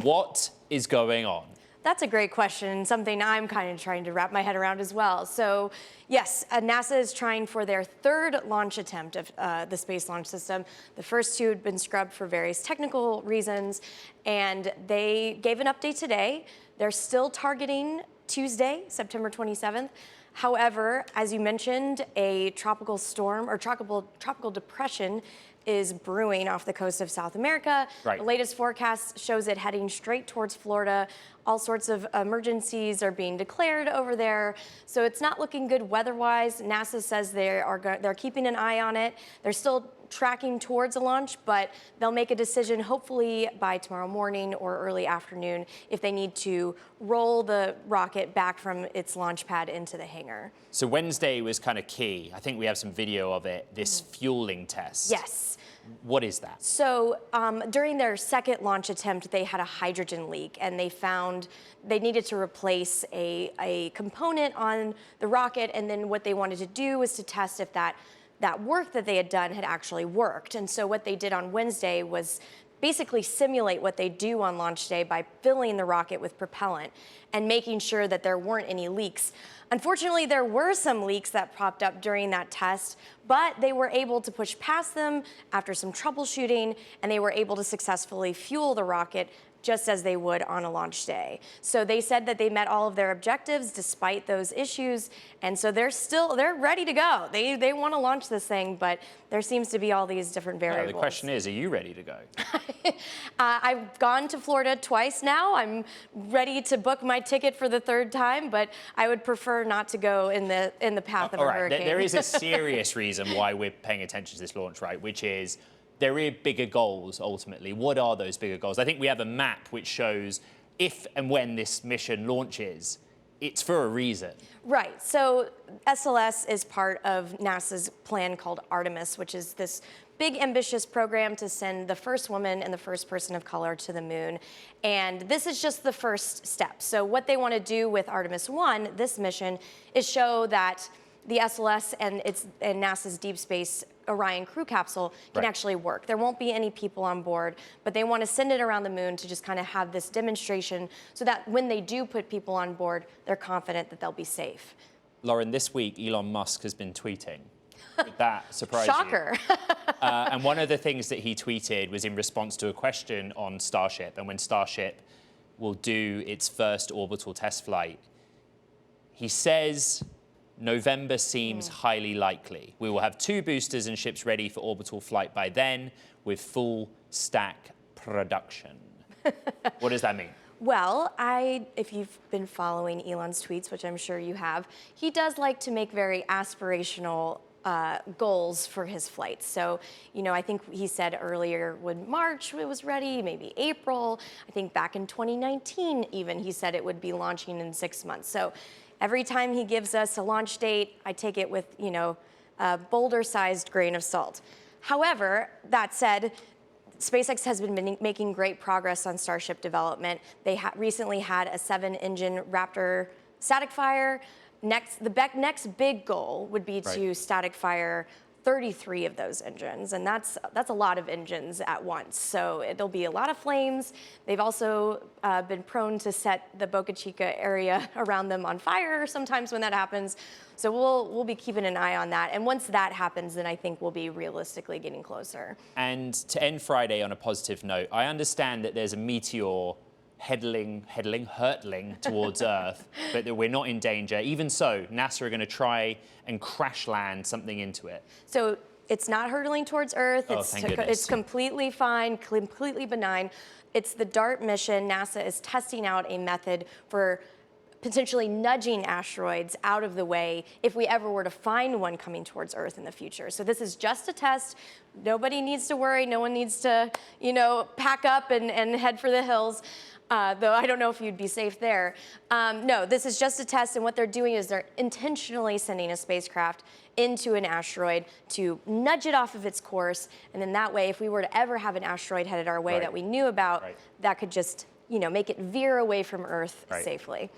What is going on? That's a great question, something I'm kind of trying to wrap my head around as well. So yes, NASA is trying for their third launch attempt of the Space Launch System. The first two had been scrubbed for various technical reasons, and they gave an update today. They're still targeting Tuesday, September 27th. However, as you mentioned, a tropical storm or tropical depression is brewing off the coast of South America. Right. The latest forecast shows it heading straight towards Florida. All sorts of emergencies are being declared over there. So it's not looking good weather-wise. NASA says they're keeping an eye on it. They're still tracking towards a launch, but they'll make a decision hopefully by tomorrow morning or early afternoon if they need to roll the rocket back from its launch pad into the hangar. So Wednesday was kind of key. I think we have some video of it, this fueling test. Yes. What is that? So during their second launch attempt, they had a hydrogen leak, and they found they needed to replace a component on the rocket, and then what they wanted to do was to test if that work that they had done had actually worked. And so what they did on Wednesday was basically simulate what they do on launch day by filling the rocket with propellant and making sure that there weren't any leaks. Unfortunately, there were some leaks that popped up during that test, but they were able to push past them after some troubleshooting, and they were able to successfully fuel the rocket just as they would on a launch day. So they said that they met all of their objectives despite those issues, and so they're ready to go. They want to launch this thing, but there seems to be all these different variables. The question is, are you ready to go? I've gone to Florida twice now. I'm ready to book my ticket for the third time, but I would prefer not to go in the path of a hurricane. There is a serious reason why we're paying attention to this launch, right? Which is there are bigger goals, ultimately. What are those bigger goals? I think we have a map which shows if and when this mission launches, it's for a reason. Right. So SLS is part of NASA's plan called Artemis, which is this big, ambitious program to send the first woman and the first person of color to the moon. And this is just the first step. So what they want to do with Artemis 1, this mission, is show that the SLS and NASA's Deep Space Orion crew capsule can actually work. There won't be any people on board, but they want to send it around the moon to just kind of have this demonstration so that when they do put people on board, they're confident that they'll be safe. Loren, this week, Elon Musk has been tweeting. Did that surprise Shocker. you? And one of the things that he tweeted was in response to a question on Starship, and when Starship will do its first orbital test flight. He says, November seems highly likely. We will have 2 boosters and ships ready for orbital flight by then with full stack production. What does that mean? Well, if you've been following Elon's tweets, which I'm sure you have, he does like to make very aspirational goals for his flights. So, I think he said earlier when March it was ready, maybe April. I think back in 2019 even, he said it would be launching in 6 months. So every time he gives us a launch date, I take it with, a boulder-sized grain of salt. However, that said, SpaceX has been making great progress on Starship development. They recently had a 7-engine Raptor static fire. The next big goal would be to static fire 33 of those engines, and that's a lot of engines at once. So there'll be a lot of flames. They've also been prone to set the Boca Chica area around them on fire sometimes when that happens. So we'll be keeping an eye on that. And once that happens, then I think we'll be realistically getting closer. And to end Friday on a positive note, I understand that there's a meteor hurtling towards Earth, but that we're not in danger. Even so, NASA are going to try and crash land something into it. So it's not hurtling towards Earth. It's completely fine, completely benign. It's the DART mission. NASA is testing out a method for potentially nudging asteroids out of the way if we ever were to find one coming towards Earth in the future. So this is just a test. Nobody needs to worry. No one needs to, pack up and head for the hills. Though I don't know if you'd be safe there. No, this is just a test, and what they're doing is they're intentionally sending a spacecraft into an asteroid to nudge it off of its course, and then that way, if we were to ever have an asteroid headed our way that we knew about, that could just, make it veer away from Earth safely.